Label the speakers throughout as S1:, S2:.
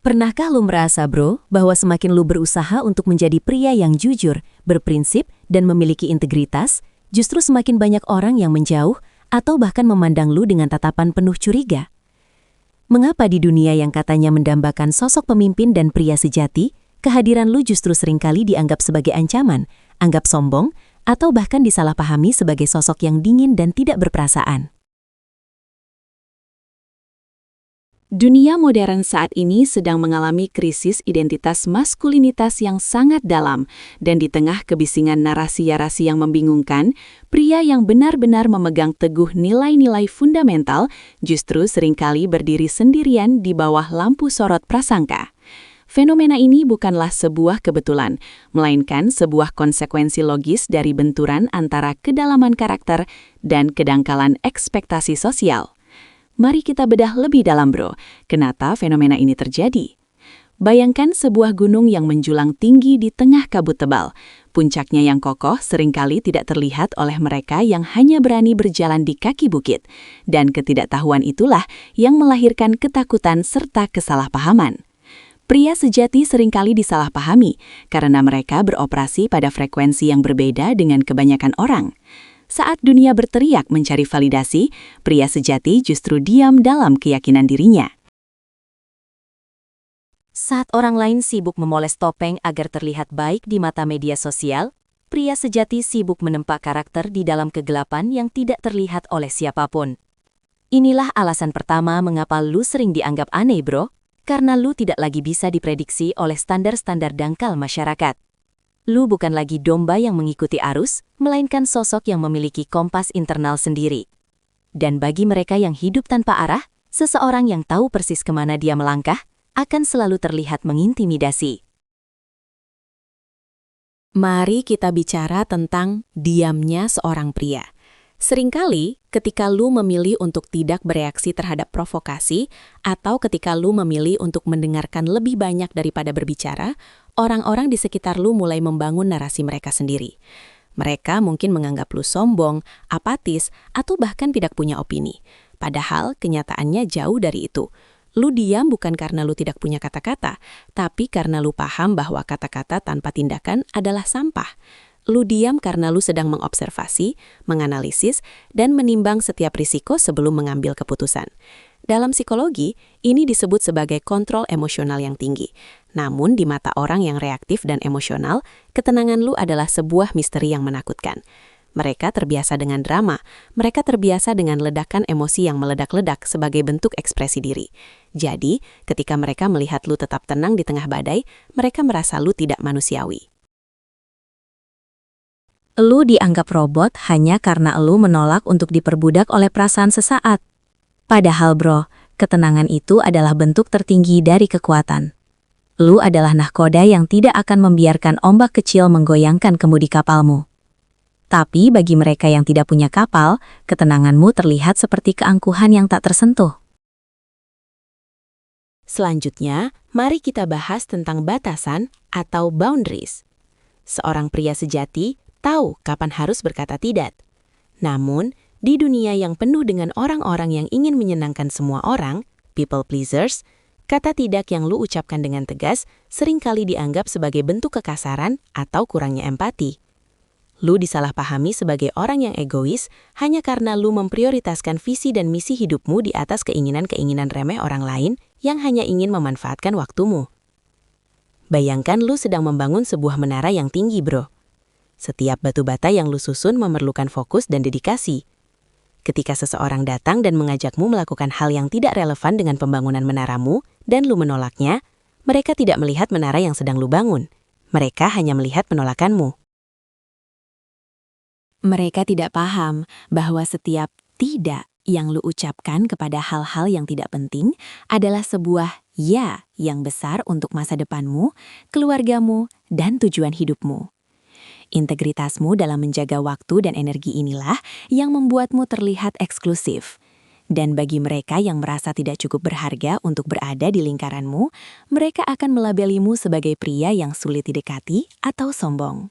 S1: Pernahkah lu merasa, bro, bahwa semakin lu berusaha untuk menjadi pria yang jujur, berprinsip, dan memiliki integritas, justru semakin banyak orang yang menjauh atau bahkan memandang lu dengan tatapan penuh curiga? Mengapa di dunia yang katanya mendambakan sosok pemimpin dan pria sejati, kehadiran lu justru seringkali dianggap sebagai ancaman, anggap sombong, atau bahkan disalahpahami sebagai sosok yang dingin dan tidak berperasaan?
S2: Dunia modern saat ini sedang mengalami krisis identitas maskulinitas yang sangat dalam, dan di tengah kebisingan narasi-narasi yang membingungkan, pria yang benar-benar memegang teguh nilai-nilai fundamental justru seringkali berdiri sendirian di bawah lampu sorot prasangka. Fenomena ini bukanlah sebuah kebetulan, melainkan sebuah konsekuensi logis dari benturan antara kedalaman karakter dan kedangkalan ekspektasi sosial. Mari kita bedah lebih dalam, bro. Kenapa fenomena ini terjadi? Bayangkan sebuah gunung yang menjulang tinggi di tengah kabut tebal. Puncaknya yang kokoh seringkali tidak terlihat oleh mereka yang hanya berani berjalan di kaki bukit. Dan ketidaktahuan itulah yang melahirkan ketakutan serta kesalahpahaman. Pria sejati seringkali disalahpahami karena mereka beroperasi pada frekuensi yang berbeda dengan kebanyakan orang. Saat dunia berteriak mencari validasi, pria sejati justru diam dalam keyakinan dirinya.
S1: Saat orang lain sibuk memoles topeng agar terlihat baik di mata media sosial, pria sejati sibuk menempa karakter di dalam kegelapan yang tidak terlihat oleh siapapun. Inilah alasan pertama mengapa lu sering dianggap aneh, bro, karena lu tidak lagi bisa diprediksi oleh standar-standar dangkal masyarakat. Lu bukan lagi domba yang mengikuti arus, melainkan sosok yang memiliki kompas internal sendiri. Dan bagi mereka yang hidup tanpa arah, seseorang yang tahu persis kemana dia melangkah, akan selalu terlihat mengintimidasi.
S2: Mari kita bicara tentang diamnya seorang pria. Seringkali, ketika lu memilih untuk tidak bereaksi terhadap provokasi, atau ketika lu memilih untuk mendengarkan lebih banyak daripada berbicara, orang-orang di sekitar lu mulai membangun narasi mereka sendiri. Mereka mungkin menganggap lu sombong, apatis, atau bahkan tidak punya opini. Padahal kenyataannya jauh dari itu. Lu diam bukan karena lu tidak punya kata-kata, tapi karena lu paham bahwa kata-kata tanpa tindakan adalah sampah. Lu diam karena lu sedang mengobservasi, menganalisis, dan menimbang setiap risiko sebelum mengambil keputusan. Dalam psikologi, ini disebut sebagai kontrol emosional yang tinggi. Namun di mata orang yang reaktif dan emosional, ketenangan lu adalah sebuah misteri yang menakutkan. Mereka terbiasa dengan drama, mereka terbiasa dengan ledakan emosi yang meledak-ledak sebagai bentuk ekspresi diri. Jadi, ketika mereka melihat lu tetap tenang di tengah badai, mereka merasa lu tidak manusiawi.
S1: Lu dianggap robot hanya karena lu menolak untuk diperbudak oleh perasaan sesaat. Padahal, bro, ketenangan itu adalah bentuk tertinggi dari kekuatan. Lu adalah nahkoda yang tidak akan membiarkan ombak kecil menggoyangkan kemudi kapalmu. Tapi bagi mereka yang tidak punya kapal, ketenanganmu terlihat seperti keangkuhan yang tak tersentuh.
S2: Selanjutnya, mari kita bahas tentang batasan atau boundaries. Seorang pria sejati tahu kapan harus berkata tidak. Namun, di dunia yang penuh dengan orang-orang yang ingin menyenangkan semua orang, people pleasers, kata tidak yang lu ucapkan dengan tegas seringkali dianggap sebagai bentuk kekasaran atau kurangnya empati. Lu disalahpahami sebagai orang yang egois hanya karena lu memprioritaskan visi dan misi hidupmu di atas keinginan-keinginan remeh orang lain yang hanya ingin memanfaatkan waktumu. Bayangkan lu sedang membangun sebuah menara yang tinggi, bro. Setiap batu bata yang lu susun memerlukan fokus dan dedikasi. Ketika seseorang datang dan mengajakmu melakukan hal yang tidak relevan dengan pembangunan menaramu, dan lu menolaknya, mereka tidak melihat menara yang sedang lu bangun. Mereka hanya melihat penolakanmu. Mereka tidak paham bahwa setiap tidak yang lu ucapkan kepada hal-hal yang tidak penting adalah sebuah ya yang besar untuk masa depanmu, keluargamu, dan tujuan hidupmu. Integritasmu dalam menjaga waktu dan energi inilah yang membuatmu terlihat eksklusif. Dan bagi mereka yang merasa tidak cukup berharga untuk berada di lingkaranmu, mereka akan melabelimu sebagai pria yang sulit didekati atau sombong.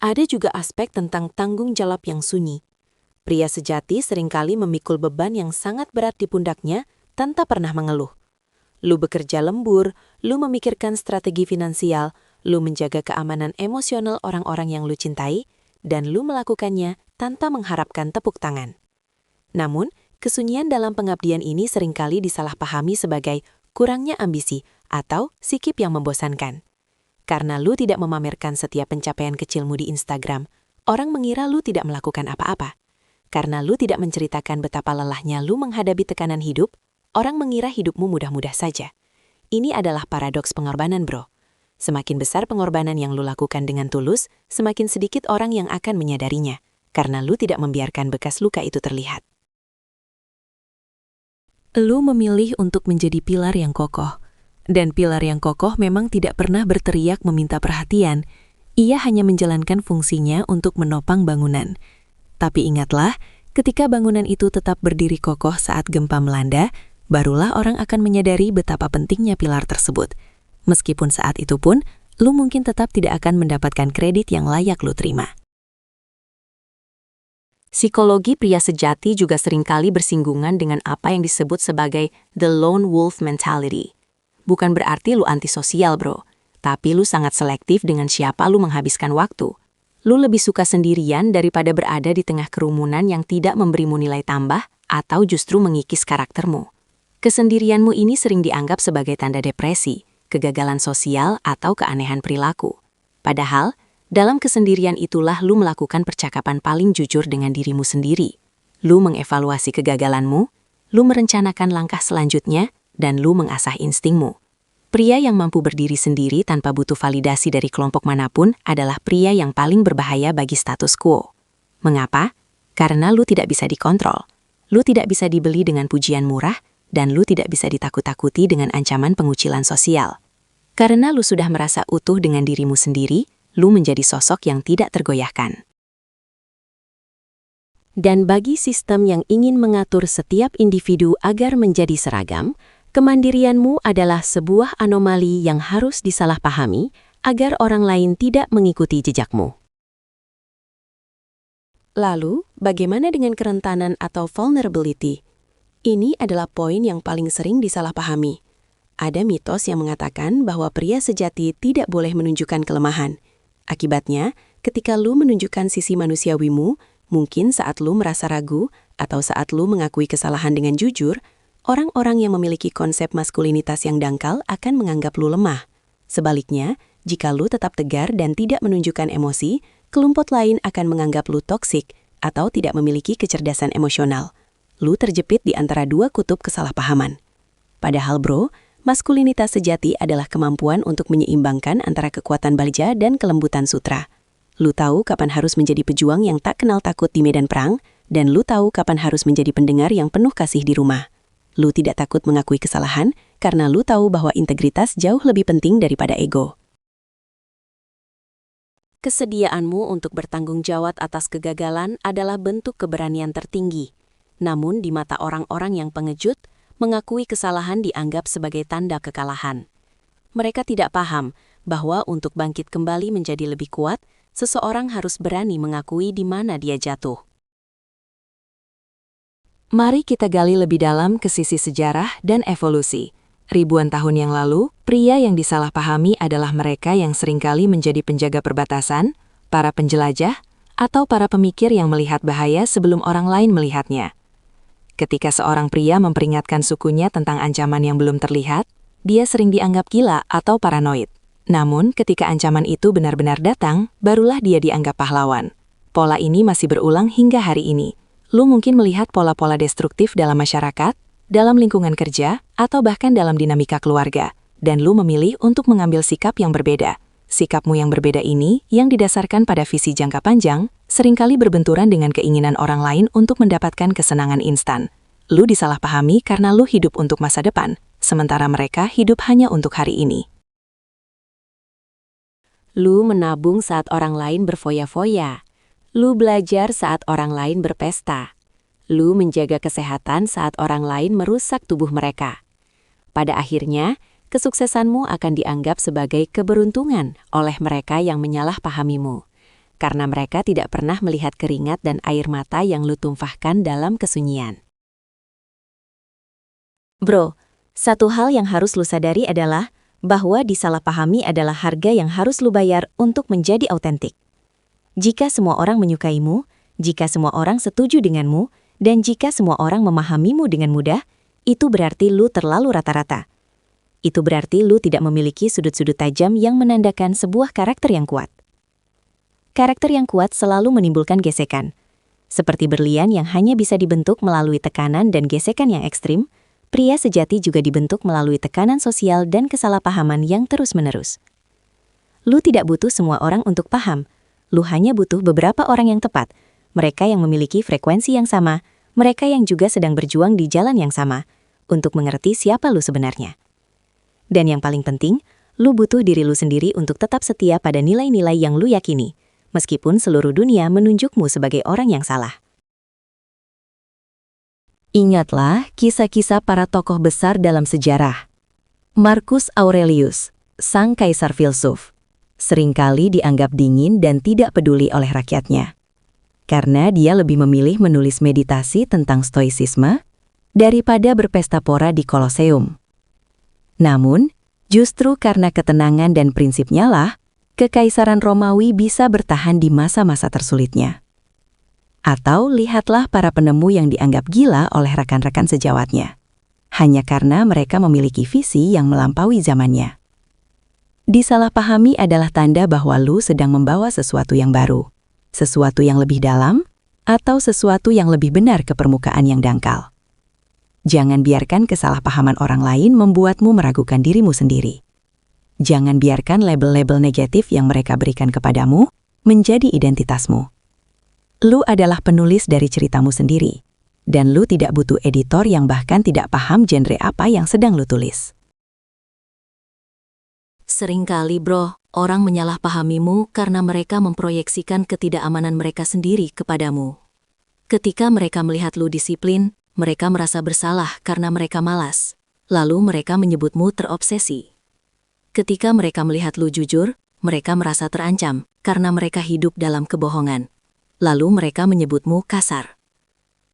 S2: Ada juga aspek tentang tanggung jawab yang sunyi. Pria sejati seringkali memikul beban yang sangat berat di pundaknya tanpa pernah mengeluh.
S1: Lu bekerja lembur, lu memikirkan strategi finansial, lu menjaga keamanan emosional orang-orang yang lu cintai, dan lu melakukannya tanpa mengharapkan tepuk tangan. Namun, kesunyian dalam pengabdian ini seringkali disalahpahami sebagai kurangnya ambisi atau sikap yang membosankan. Karena lu tidak memamerkan setiap pencapaian kecilmu di Instagram, orang mengira lu tidak melakukan apa-apa. Karena lu tidak menceritakan betapa lelahnya lu menghadapi tekanan hidup, orang mengira hidupmu mudah-mudah saja. Ini adalah paradoks pengorbanan, bro. Semakin besar pengorbanan yang lu lakukan dengan tulus, semakin sedikit orang yang akan menyadarinya, karena lu tidak membiarkan bekas luka itu terlihat. Lu memilih untuk menjadi pilar yang kokoh. Dan pilar yang kokoh memang tidak pernah berteriak meminta perhatian. Ia hanya menjalankan fungsinya untuk menopang bangunan. Tapi ingatlah, ketika bangunan itu tetap berdiri kokoh saat gempa melanda, barulah orang akan menyadari betapa pentingnya pilar tersebut. Meskipun saat itu pun, lu mungkin tetap tidak akan mendapatkan kredit yang layak lu terima. Psikologi pria sejati juga seringkali bersinggungan dengan apa yang disebut sebagai the lone wolf mentality. Bukan berarti lu antisosial, bro, tapi lu sangat selektif dengan siapa lu menghabiskan waktu. Lu lebih suka sendirian daripada berada di tengah kerumunan yang tidak memberimu nilai tambah atau justru mengikis karaktermu. Kesendirianmu ini sering dianggap sebagai tanda depresi, kegagalan sosial, atau keanehan perilaku. Padahal, dalam kesendirian itulah lu melakukan percakapan paling jujur dengan dirimu sendiri. Lu mengevaluasi kegagalanmu, lu merencanakan langkah selanjutnya, dan lu mengasah instingmu. Pria yang mampu berdiri sendiri tanpa butuh validasi dari kelompok manapun adalah pria yang paling berbahaya bagi status quo. Mengapa? Karena lu tidak bisa dikontrol. Lu tidak bisa dibeli dengan pujian murah, dan lu tidak bisa ditakut-takuti dengan ancaman pengucilan sosial. Karena lu sudah merasa utuh dengan dirimu sendiri, lu menjadi sosok yang tidak tergoyahkan. Dan bagi sistem yang ingin mengatur setiap individu agar menjadi seragam, kemandirianmu adalah sebuah anomali yang harus disalahpahami agar orang lain tidak mengikuti jejakmu. Lalu, bagaimana dengan kerentanan atau vulnerability? Ini adalah poin yang paling sering disalahpahami. Ada mitos yang mengatakan bahwa pria sejati tidak boleh menunjukkan kelemahan. Akibatnya, ketika lu menunjukkan sisi manusiawimu, mungkin saat lu merasa ragu atau saat lu mengakui kesalahan dengan jujur, orang-orang yang memiliki konsep maskulinitas yang dangkal akan menganggap lu lemah. Sebaliknya, jika lu tetap tegar dan tidak menunjukkan emosi, kelompok lain akan menganggap lu toksik atau tidak memiliki kecerdasan emosional. Lu terjepit di antara dua kutub kesalahpahaman. Padahal bro, maskulinitas sejati adalah kemampuan untuk menyeimbangkan antara kekuatan baja dan kelembutan sutra. Lu tahu kapan harus menjadi pejuang yang tak kenal takut di medan perang, dan lu tahu kapan harus menjadi pendengar yang penuh kasih di rumah. Lu tidak takut mengakui kesalahan, karena lu tahu bahwa integritas jauh lebih penting daripada ego. Kesediaanmu untuk bertanggung jawab atas kegagalan adalah bentuk keberanian tertinggi. Namun di mata orang-orang yang pengejut, mengakui kesalahan dianggap sebagai tanda kekalahan. Mereka tidak paham bahwa untuk bangkit kembali menjadi lebih kuat, seseorang harus berani mengakui di mana dia jatuh. Mari kita gali lebih dalam ke sisi sejarah dan evolusi. Ribuan tahun yang lalu, pria yang disalahpahami adalah mereka yang seringkali menjadi penjaga perbatasan, para penjelajah, atau para pemikir yang melihat bahaya sebelum orang lain melihatnya. Ketika seorang pria memperingatkan sukunya tentang ancaman yang belum terlihat, dia sering dianggap gila atau paranoid. Namun, ketika ancaman itu benar-benar datang, barulah dia dianggap pahlawan. Pola ini masih berulang hingga hari ini. Lu mungkin melihat pola-pola destruktif dalam masyarakat, dalam lingkungan kerja, atau bahkan dalam dinamika keluarga. Dan lu memilih untuk mengambil sikap yang berbeda. Sikapmu yang berbeda ini, yang didasarkan pada visi jangka panjang, seringkali berbenturan dengan keinginan orang lain untuk mendapatkan kesenangan instan. Lu disalahpahami karena lu hidup untuk masa depan, sementara mereka hidup hanya untuk hari ini. Lu menabung saat orang lain berfoya-foya. Lu belajar saat orang lain berpesta. Lu menjaga kesehatan saat orang lain merusak tubuh mereka. Pada akhirnya, kesuksesanmu akan dianggap sebagai keberuntungan oleh mereka yang menyalahpahamimu, karena mereka tidak pernah melihat keringat dan air mata yang lu tumpahkan dalam kesunyian. Bro, Satu hal yang harus lu sadari adalah bahwa disalahpahami adalah harga yang harus lu bayar untuk menjadi autentik. Jika semua orang menyukaimu, jika semua orang setuju denganmu, dan jika semua orang memahamimu dengan mudah, itu berarti lu terlalu rata-rata. Itu berarti lu tidak memiliki sudut-sudut tajam yang menandakan sebuah karakter yang kuat. Karakter yang kuat selalu menimbulkan gesekan. Seperti berlian yang hanya bisa dibentuk melalui tekanan dan gesekan yang ekstrim, pria sejati juga dibentuk melalui tekanan sosial dan kesalahpahaman yang terus-menerus. Lu tidak butuh semua orang untuk paham. Lu hanya butuh beberapa orang yang tepat, mereka yang memiliki frekuensi yang sama, mereka yang juga sedang berjuang di jalan yang sama, untuk mengerti siapa lu sebenarnya. Dan yang paling penting, lu butuh diri lu sendiri untuk tetap setia pada nilai-nilai yang lu yakini, meskipun seluruh dunia menunjukmu sebagai orang yang salah. Ingatlah kisah-kisah para tokoh besar dalam sejarah. Marcus Aurelius, sang kaisar filsuf, seringkali dianggap dingin dan tidak peduli oleh rakyatnya. Karena dia lebih memilih menulis meditasi tentang stoicisme daripada berpesta pora di Koloseum. Namun, justru karena ketenangan dan prinsipnya lah, kekaisaran Romawi bisa bertahan di masa-masa tersulitnya. Atau lihatlah para penemu yang dianggap gila oleh rekan-rekan sejawatnya, hanya karena mereka memiliki visi yang melampaui zamannya. Disalahpahami adalah tanda bahwa lu sedang membawa sesuatu yang baru, sesuatu yang lebih dalam, atau sesuatu yang lebih benar ke permukaan yang dangkal. Jangan biarkan kesalahpahaman orang lain membuatmu meragukan dirimu sendiri. Jangan biarkan label-label negatif yang mereka berikan kepadamu menjadi identitasmu. Lu adalah penulis dari ceritamu sendiri, dan lu tidak butuh editor yang bahkan tidak paham genre apa yang sedang lu tulis. Seringkali bro, orang menyalahpahamimu karena mereka memproyeksikan ketidakamanan mereka sendiri kepadamu. Ketika mereka melihat lu disiplin, mereka merasa bersalah karena mereka malas, lalu mereka menyebutmu terobsesi. Ketika mereka melihat lu jujur, mereka merasa terancam karena mereka hidup dalam kebohongan. Lalu mereka menyebutmu kasar.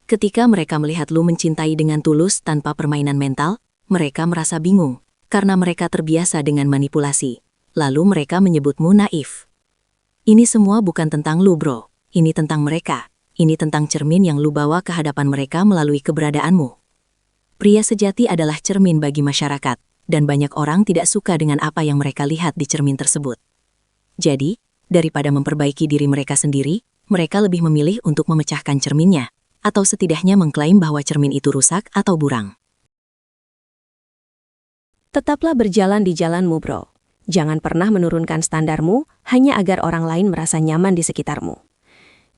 S1: Ketika mereka melihat lu mencintai dengan tulus tanpa permainan mental, mereka merasa bingung karena mereka terbiasa dengan manipulasi. Lalu mereka menyebutmu naif. Ini semua bukan tentang lu bro, ini tentang mereka. Ini tentang cermin yang lu bawa ke hadapan mereka melalui keberadaanmu. Pria sejati adalah cermin bagi masyarakat, dan banyak orang tidak suka dengan apa yang mereka lihat di cermin tersebut. Jadi, daripada memperbaiki diri mereka sendiri, mereka lebih memilih untuk memecahkan cerminnya, atau setidaknya mengklaim bahwa cermin itu rusak atau burang. Tetaplah berjalan di jalanmu, bro. Jangan pernah menurunkan standarmu hanya agar orang lain merasa nyaman di sekitarmu.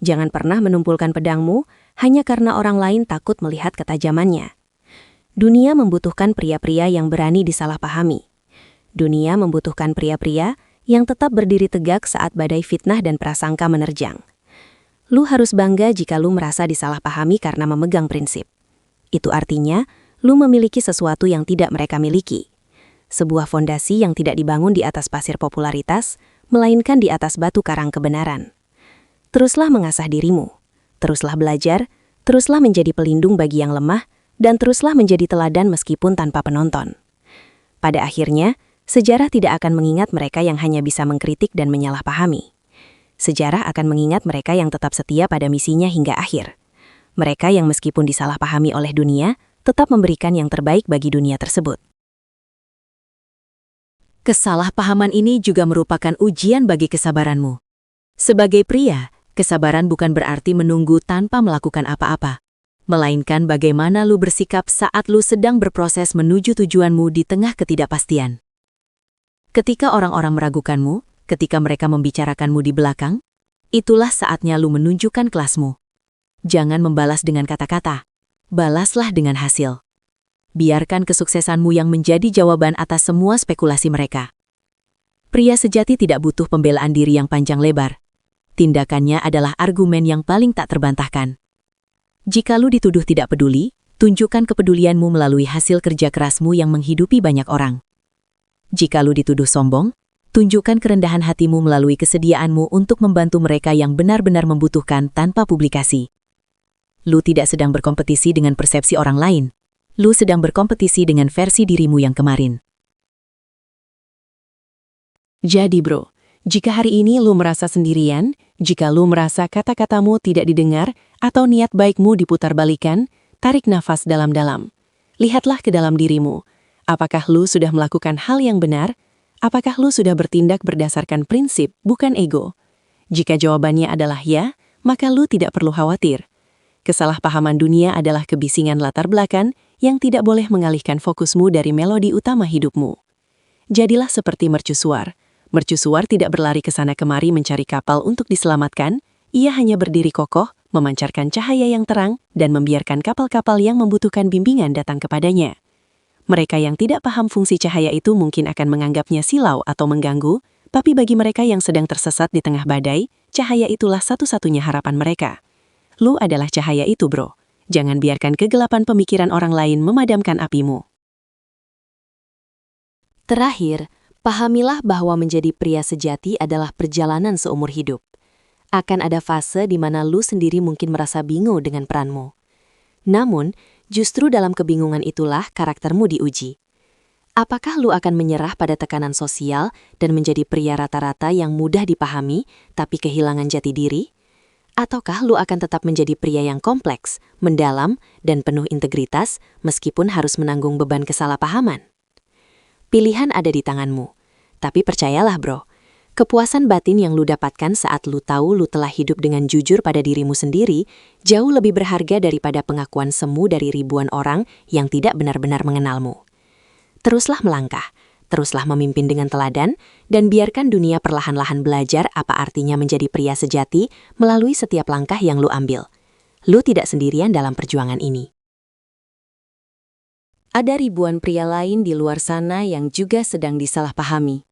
S1: Jangan pernah menumpulkan pedangmu hanya karena orang lain takut melihat ketajamannya. Dunia membutuhkan pria-pria yang berani disalahpahami. Dunia membutuhkan pria-pria yang tetap berdiri tegak saat badai fitnah dan prasangka menerjang. Lu harus bangga jika lu merasa disalahpahami karena memegang prinsip. Itu artinya, lu memiliki sesuatu yang tidak mereka miliki. Sebuah fondasi yang tidak dibangun di atas pasir popularitas, melainkan di atas batu karang kebenaran. Teruslah mengasah dirimu, teruslah belajar, teruslah menjadi pelindung bagi yang lemah, dan teruslah menjadi teladan meskipun tanpa penonton. Pada akhirnya, sejarah tidak akan mengingat mereka yang hanya bisa mengkritik dan menyalahpahami. Sejarah akan mengingat mereka yang tetap setia pada misinya hingga akhir. Mereka yang meskipun disalahpahami oleh dunia, tetap memberikan yang terbaik bagi dunia tersebut. Kesalahpahaman ini juga merupakan ujian bagi kesabaranmu. Sebagai pria, kesabaran bukan berarti menunggu tanpa melakukan apa-apa, melainkan bagaimana lu bersikap saat lu sedang berproses menuju tujuanmu di tengah ketidakpastian. Ketika orang-orang meragukanmu, ketika mereka membicarakanmu di belakang, itulah saatnya lu menunjukkan kelasmu. Jangan membalas dengan kata-kata, balaslah dengan hasil. Biarkan kesuksesanmu yang menjadi jawaban atas semua spekulasi mereka. Pria sejati tidak butuh pembelaan diri yang panjang lebar. Tindakannya adalah argumen yang paling tak terbantahkan. Jika lu dituduh tidak peduli, tunjukkan kepedulianmu melalui hasil kerja kerasmu yang menghidupi banyak orang. Jika lu dituduh sombong, tunjukkan kerendahan hatimu melalui kesediaanmu untuk membantu mereka yang benar-benar membutuhkan tanpa publikasi. Lu tidak sedang berkompetisi dengan persepsi orang lain. Lu sedang berkompetisi dengan versi dirimu yang kemarin.
S2: Jadi bro, jika hari ini lu merasa sendirian, jika lu merasa kata-katamu tidak didengar atau niat baikmu diputar-balikan, tarik nafas dalam-dalam. Lihatlah ke dalam dirimu. Apakah lu sudah melakukan hal yang benar? Apakah lu sudah bertindak berdasarkan prinsip, bukan ego? Jika jawabannya adalah ya, maka lu tidak perlu khawatir. Kesalahpahaman dunia adalah kebisingan latar belakang yang tidak boleh mengalihkan fokusmu dari melodi utama hidupmu. Jadilah seperti mercusuar. Mercusuar tidak berlari ke sana kemari mencari kapal untuk diselamatkan, ia hanya berdiri kokoh, memancarkan cahaya yang terang, dan membiarkan kapal-kapal yang membutuhkan bimbingan datang kepadanya. Mereka yang tidak paham fungsi cahaya itu mungkin akan menganggapnya silau atau mengganggu, tapi bagi mereka yang sedang tersesat di tengah badai, cahaya itulah satu-satunya harapan mereka. Lu adalah cahaya itu, bro. Jangan biarkan kegelapan pemikiran orang lain memadamkan apimu.
S1: Terakhir, pahamilah bahwa menjadi pria sejati adalah perjalanan seumur hidup. Akan ada fase di mana lu sendiri mungkin merasa bingung dengan peranmu. Namun, justru dalam kebingungan itulah karaktermu diuji. Apakah lu akan menyerah pada tekanan sosial dan menjadi pria rata-rata yang mudah dipahami tapi kehilangan jati diri? Ataukah lu akan tetap menjadi pria yang kompleks, mendalam, dan penuh integritas meskipun harus menanggung beban kesalahpahaman? Pilihan ada di tanganmu. Tapi percayalah bro, kepuasan batin yang lu dapatkan saat lu tahu lu telah hidup dengan jujur pada dirimu sendiri jauh lebih berharga daripada pengakuan semu dari ribuan orang yang tidak benar-benar mengenalmu. Teruslah melangkah. Teruslah memimpin dengan teladan, dan biarkan dunia perlahan-lahan belajar apa artinya menjadi pria sejati melalui setiap langkah yang lu ambil. Lu tidak sendirian dalam perjuangan ini. Ada ribuan pria lain di luar sana yang juga sedang disalahpahami,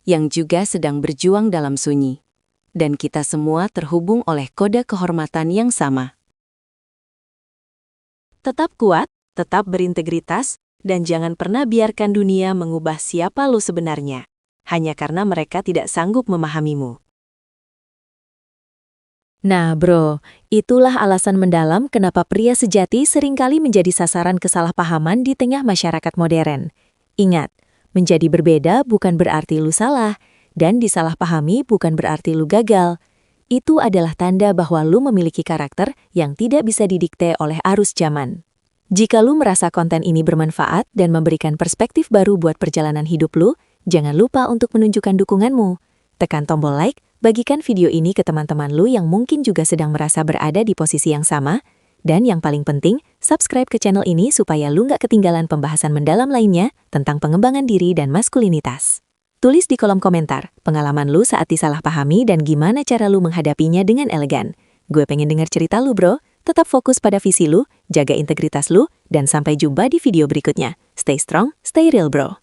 S1: yang juga sedang berjuang dalam sunyi, dan kita semua terhubung oleh kode kehormatan yang sama. Tetap kuat, tetap berintegritas, dan jangan pernah biarkan dunia mengubah siapa lu sebenarnya, hanya karena mereka tidak sanggup memahamimu. Nah bro, itulah alasan mendalam kenapa pria sejati seringkali menjadi sasaran kesalahpahaman di tengah masyarakat modern. Ingat, menjadi berbeda bukan berarti lu salah, dan disalahpahami bukan berarti lu gagal. Itu adalah tanda bahwa lu memiliki karakter yang tidak bisa didikte oleh arus zaman. Jika lu merasa konten ini bermanfaat dan memberikan perspektif baru buat perjalanan hidup lu, jangan lupa untuk menunjukkan dukunganmu. Tekan tombol like, bagikan video ini ke teman-teman lu yang mungkin juga sedang merasa berada di posisi yang sama, dan yang paling penting, subscribe ke channel ini supaya lu nggak ketinggalan pembahasan mendalam lainnya tentang pengembangan diri dan maskulinitas. Tulis di kolom komentar pengalaman lu saat disalahpahami dan gimana cara lu menghadapinya dengan elegan. Gue pengen dengar cerita lu bro. Tetap fokus pada visi lu, jaga integritas lu, dan sampai jumpa di video berikutnya. Stay strong, stay real bro.